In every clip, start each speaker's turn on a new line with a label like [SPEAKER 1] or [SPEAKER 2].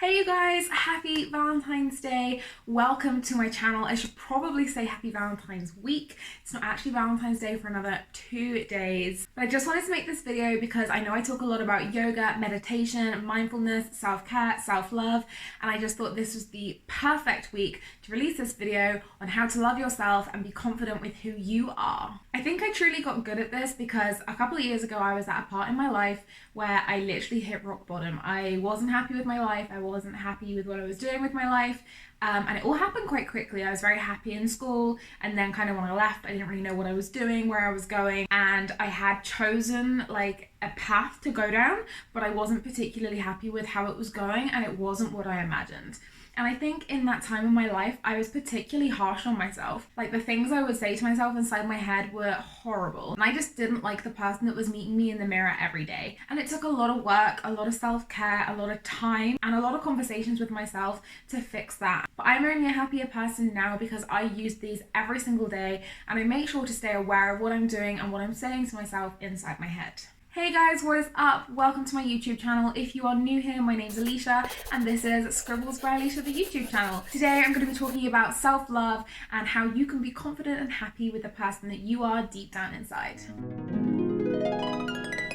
[SPEAKER 1] Hey you guys, happy Valentine's Day. Welcome to my channel. I should probably say happy Valentine's week. It's not actually Valentine's Day for another 2 days. But I just wanted to make this video because I know I talk a lot about yoga, meditation, mindfulness, self-care, self-love, and I just thought this was the perfect week to release this video on how to love yourself and be confident with who you are. I think I truly got good at this because a couple of years ago I was at a part in my life where I literally hit rock bottom. I wasn't happy with my life. I wasn't happy with what I was doing with my life. And it all happened quite quickly. I was very happy in school, and then kind of when I left, I didn't really know what I was doing, where I was going, and I had chosen like a path to go down, but I wasn't particularly happy with how it was going, and it wasn't what I imagined. And I think in that time in my life, I was particularly harsh on myself. Like the things I would say to myself inside my head were horrible. And I just didn't like the person that was meeting me in the mirror every day. And it took a lot of work, a lot of self-care, a lot of time, and a lot of conversations with myself to fix that. But I'm only a happier person now because I use these every single day, and I make sure to stay aware of what I'm doing and what I'm saying to myself inside my head. Hey guys, what is up? Welcome to my YouTube channel. If you are new here, my name's Alicia and this is Scribblesbyalicia, the YouTube channel. Today I'm going to be talking about self-love and how you can be confident and happy with the person that you are deep down inside.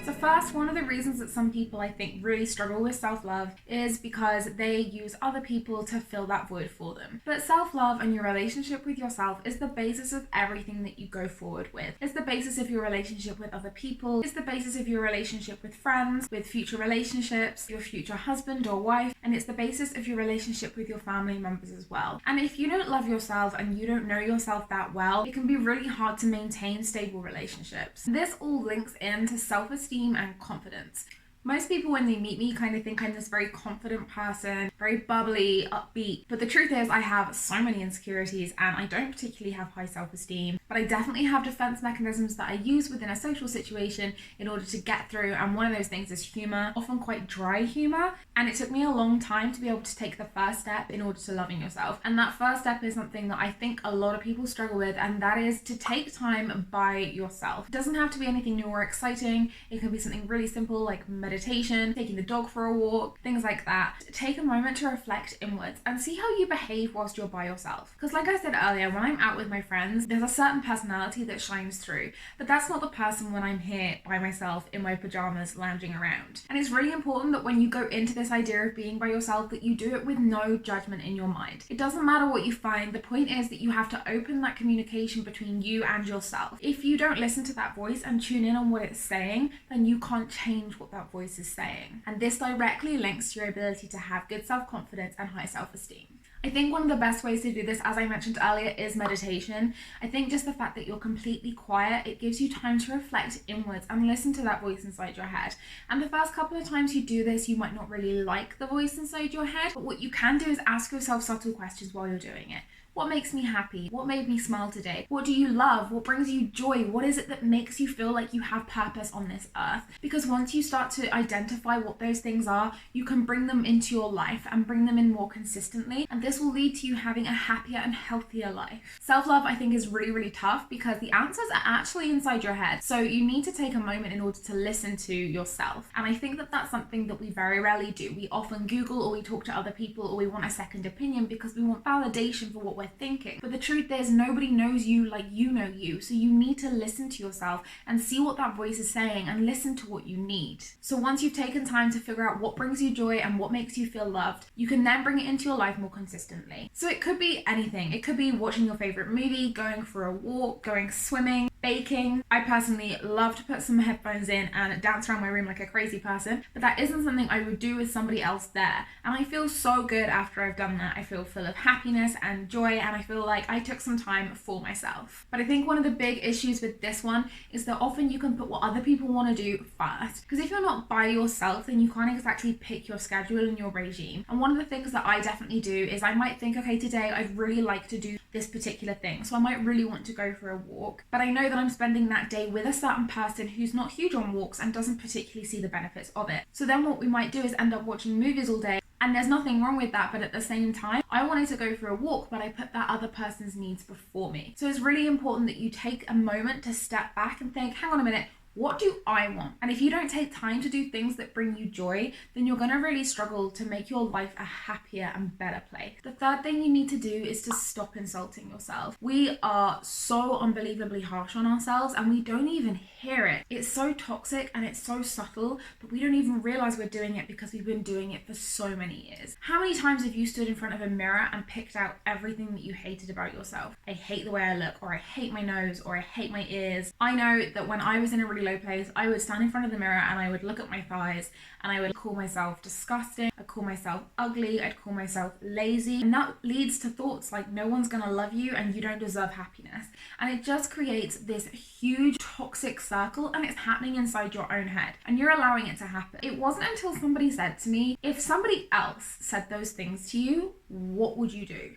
[SPEAKER 1] So first, one of the reasons that some people I think really struggle with self-love is because they use other people to fill that void for them. But self-love and your relationship with yourself is the basis of everything that you go forward with. It's the basis of your relationship with other people. It's the basis of your relationship with friends, with future relationships, your future husband or wife, and it's the basis of your relationship with your family members as well. And if you don't love yourself and you don't know yourself that well, it can be really hard to maintain stable relationships. This all links into self-esteem and confidence. Most people when they meet me kind of think I'm this very confident person, very bubbly, upbeat, but the truth is I have so many insecurities and I don't particularly have high self-esteem, but I definitely have defense mechanisms that I use within a social situation in order to get through, and one of those things is humor, often quite dry humor, and it took me a long time to be able to take the first step in order to loving yourself. And that first step is something that I think a lot of people struggle with, and that is to take time by yourself. It doesn't have to be anything new or exciting. It can be something really simple like meditation, taking the dog for a walk, things like that. Take a moment to reflect inwards and see how you behave whilst you're by yourself. Because like I said earlier, when I'm out with my friends, there's a certain personality that shines through, but that's not the person when I'm here by myself in my pajamas lounging around. And it's really important that when you go into this idea of being by yourself, that you do it with no judgment in your mind. It doesn't matter what you find. The point is that you have to open that communication between you and yourself. If you don't listen to that voice and tune in on what it's saying, then you can't change what that voice is saying. And this directly links to your ability to have good self-confidence and high self-esteem. I think one of the best ways to do this, as I mentioned earlier, is meditation. I think just the fact that you're completely quiet, it gives you time to reflect inwards and listen to that voice inside your head. And the first couple of times you do this, you might not really like the voice inside your head, but what you can do is ask yourself subtle questions while you're doing it. What makes me happy? What made me smile today? What do you love? What brings you joy? What is it that makes you feel like you have purpose on this earth? Because once you start to identify what those things are, you can bring them into your life and bring them in more consistently. And this will lead to you having a happier and healthier life. Self-love, I think, is really, really tough because the answers are actually inside your head. So you need to take a moment in order to listen to yourself. And I think that that's something that we very rarely do. We often Google or we talk to other people or we want a second opinion because we want validation for what we're thinking. But the truth is nobody knows you like you know you, so you need to listen to yourself and see what that voice is saying and listen to what you need. So once you've taken time to figure out what brings you joy and what makes you feel loved, you can then bring it into your life more consistently. So it could be anything. It could be watching your favorite movie, going for a walk, going swimming, baking. I personally love to put some headphones in and dance around my room like a crazy person, but that isn't something I would do with somebody else there. And I feel so good after I've done that. I feel full of happiness and joy, and I feel like I took some time for myself. But I think one of the big issues with this one is that often you can put what other people want to do first. Because if you're not by yourself, then you can't exactly pick your schedule and your regime. And one of the things that I definitely do is I might think, okay, today I'd really like to do this particular thing. So I might really want to go for a walk, but I know that I'm spending that day with a certain person who's not huge on walks and doesn't particularly see the benefits of it. So then what we might do is end up watching movies all day. And there's nothing wrong with that, but at the same time, I wanted to go for a walk, but I put that other person's needs before me. So it's really important that you take a moment to step back and think, hang on a minute, What do I want? And if you don't take time to do things that bring you joy, then you're gonna really struggle to make your life a happier and better place. The third thing you need to do is to stop insulting yourself. We are so unbelievably harsh on ourselves and we don't even hear it. It's so toxic and it's so subtle, but we don't even realize we're doing it because we've been doing it for so many years. How many times have you stood in front of a mirror and picked out everything that you hated about yourself? I hate the way I look, or I hate my nose, or I hate my ears. I know that when I was in a really low place, I would stand in front of the mirror and I would look at my thighs and I would call myself disgusting, I'd call myself ugly, I'd call myself lazy, and that leads to thoughts like no one's gonna love you and you don't deserve happiness. And it just creates this huge toxic circle, and it's happening inside your own head and you're allowing it to happen. It wasn't until somebody said to me, if somebody else said those things to you, what would you do?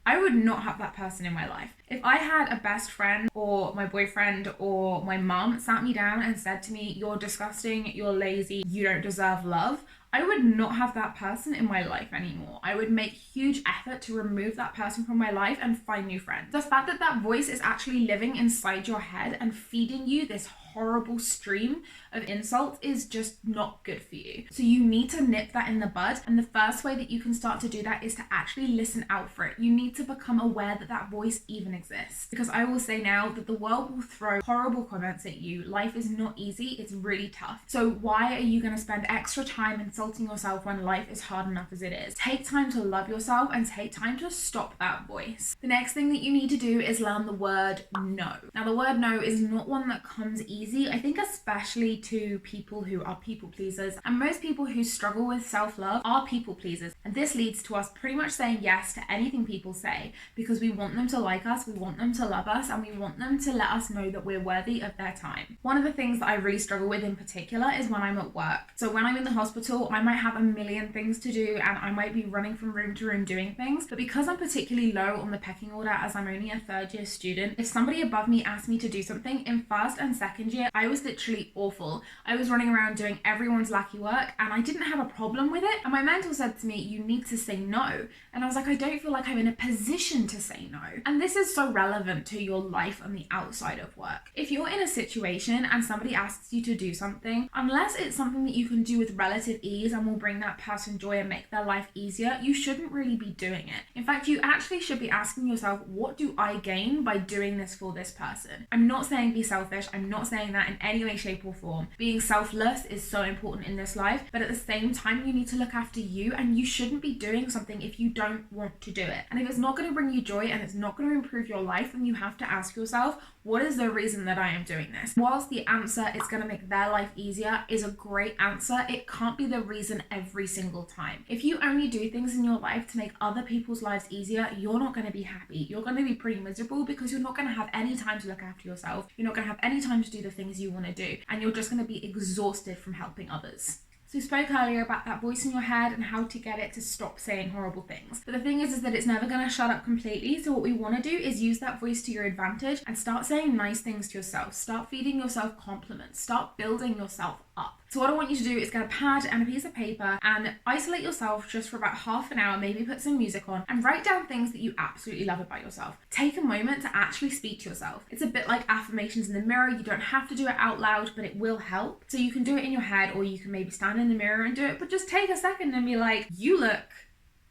[SPEAKER 1] I would not have that person in my life. If I had a best friend or my boyfriend or my mum sat me down and said to me, you're disgusting, you're lazy, you don't deserve love, I would not have that person in my life anymore. I would make huge effort to remove that person from my life and find new friends. The fact that that voice is actually living inside your head and feeding you this horrible stream of insults is just not good for you. So you need to nip that in the bud. And the first way that you can start to do that is to actually listen out for it. You need to become aware that that voice even exists. Because I will say now that the world will throw horrible comments at you. Life is not easy, it's really tough. So why are you going to spend extra time insulting yourself when life is hard enough as it is? Take time to love yourself and take time to stop that voice. The next thing that you need to do is learn the word no. Now the word no is not one that comes easy. I think especially to people who are people pleasers, and most people who struggle with self-love are people pleasers, and this leads to us pretty much saying yes to anything people say because we want them to like us, we want them to love us, and we want them to let us know that we're worthy of their time. One of the things that I really struggle with in particular is when I'm at work. So when I'm in the hospital, I might have a million things to do and I might be running from room to room doing things, but because I'm particularly low on the pecking order as I'm only a third year student, if somebody above me asked me to do something in first and second year, I was literally awful. I was running around doing everyone's lackey work and I didn't have a problem with it. And my mentor said to me, you need to say no. And I was like, I don't feel like I'm in a position to say no. And this is so relevant to your life on the outside of work. If you're in a situation and somebody asks you to do something, unless it's something that you can do with relative ease and will bring that person joy and make their life easier, you shouldn't really be doing it. In fact, you actually should be asking yourself, what do I gain by doing this for this person? I'm not saying be selfish. I'm not saying that in any way, shape or form. Being selfless is so important in this life, but at the same time, you need to look after you, and you shouldn't be doing something if you don't want to do it. And if it's not going to bring you joy and it's not going to improve your life, then you have to ask yourself, what is the reason that I am doing this? Whilst the answer is going to make their life easier is a great answer, it can't be the reason every single time. If you only do things in your life to make other people's lives easier, you're not going to be happy. You're going to be pretty miserable because you're not going to have any time to look after yourself. You're not going to have any time to do the things you want to do, and you're just going to be exhausted from helping others. So we spoke earlier about that voice in your head and how to get it to stop saying horrible things. But the thing is that it's never going to shut up completely. So what we want to do is use that voice to your advantage and start saying nice things to yourself. Start feeding yourself compliments. Start building yourself up. So what I want you to do is get a pad and a piece of paper and isolate yourself just for about half an hour, maybe put some music on and write down things that you absolutely love about yourself. Take a moment to actually speak to yourself. It's a bit like affirmations in the mirror. You don't have to do it out loud, but it will help. So you can do it in your head, or you can maybe stand in the mirror and do it, but just take a second and be like, you look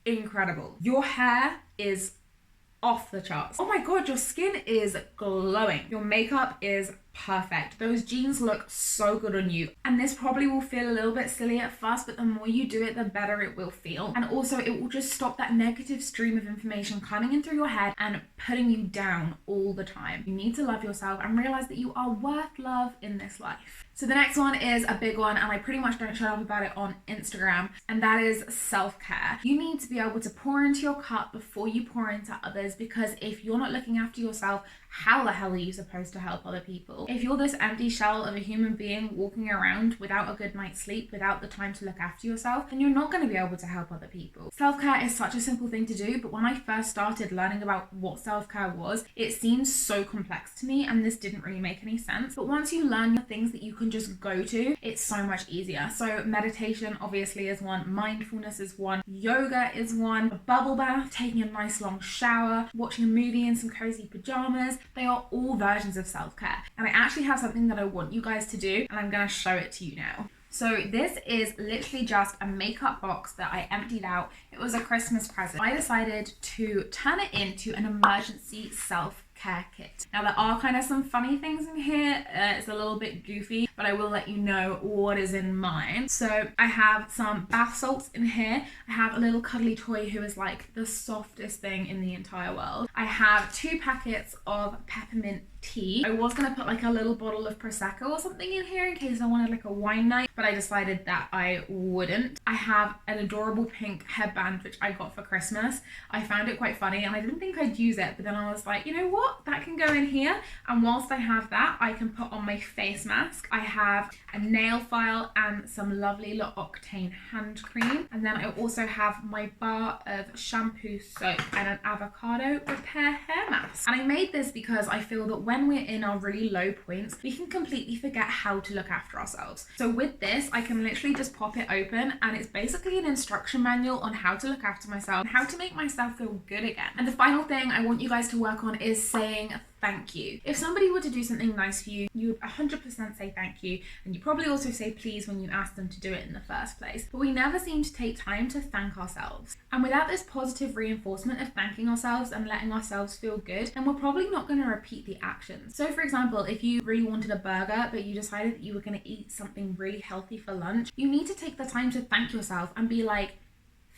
[SPEAKER 1] incredible. Your hair is off the charts. Oh my God, your skin is glowing. Your makeup is perfect. Those jeans look so good on you. And this probably will feel a little bit silly at first, but the more you do it, the better it will feel. And also it will just stop that negative stream of information coming in through your head and putting you down all the time. You need to love yourself and realize that you are worth love in this life. So the next one is a big one, and I pretty much don't shut up about it on Instagram, and that is self-care. You need to be able to pour into your cup before you pour into others, because if you're not looking after yourself, how the hell are you supposed to help other people? If you're this empty shell of a human being walking around without a good night's sleep, without the time to look after yourself, then you're not going to be able to help other people. Self-care is such a simple thing to do, but when I first started learning about what self-care was, it seemed so complex to me, and this didn't really make any sense. But once you learn the things that you can just go to, it's so much easier. So meditation obviously is one, mindfulness is one, yoga is one, a bubble bath, taking a nice long shower, watching a movie in some cozy pajamas, they are all versions of self-care. And I actually have something that I want you guys to do, and I'm gonna show it to you now. So this is literally just a makeup box that I emptied out. It was a Christmas present. I decided to turn it into an emergency self-care kit. Now there are kind of some funny things in here. It's a little bit goofy, but I will let you know what is in mine. So I have some bath salts in here. I have a little cuddly toy who is like the softest thing in the entire world. I have 2 packets of peppermint tea. I was gonna put like a little bottle of Prosecco or something in here in case I wanted like a wine night, but I decided that I wouldn't. I have an adorable pink headband which I got for Christmas. I found it quite funny and I didn't think I'd use it, but then I was like, you know what, that can go in here, and whilst I have that, I can put on my face mask. I have a nail file and some lovely L'Occitane hand cream, and then I also have my bar of shampoo, soap, and an avocado repair hair mask. And I made this because I feel that when we're in our really low points, we can completely forget how to look after ourselves. So with this, I can literally just pop it open, and it's basically an instruction manual on how to look after myself and how to make myself feel good again. And the final thing I want you guys to work on is saying thank you. If somebody were to do something nice for you, you would 100% say thank you, and you probably also say please when you ask them to do it in the first place. But we never seem to take time to thank ourselves. And without this positive reinforcement of thanking ourselves and letting ourselves feel good, then we're probably not going to repeat the actions. So for example, if you really wanted a burger, but you decided that you were going to eat something really healthy for lunch, you need to take the time to thank yourself and be like,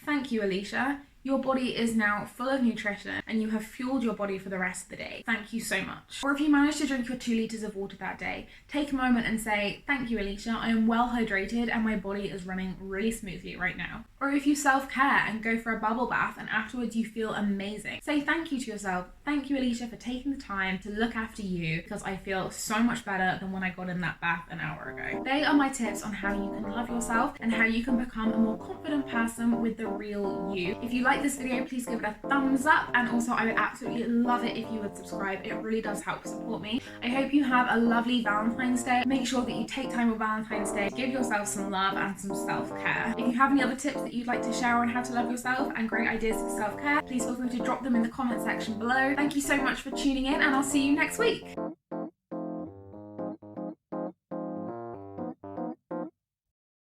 [SPEAKER 1] thank you, Alicia. Your body is now full of nutrition and you have fueled your body for the rest of the day. Thank you so much. Or if you managed to drink your 2 litres of water that day, take a moment and say, thank you, Alicia, I am well hydrated and my body is running really smoothly right now. Or if you self-care and go for a bubble bath and afterwards you feel amazing, say thank you to yourself. Thank you, Alicia, for taking the time to look after you because I feel so much better than when I got in that bath an hour ago. They are my tips on how you can love yourself and how you can become a more confident person with the real you. If you like this video, please give it a thumbs up, and also I would absolutely love it if you would subscribe. It really does help support me. I hope you have a lovely Valentine's Day. Make sure that you take time on Valentine's Day, give yourself some love and some self-care. If you have any other tips that you'd like to share on how to love yourself and great ideas for self-care, please feel free to drop them in the comment section below. Thank you so much for tuning in, and I'll see you next week.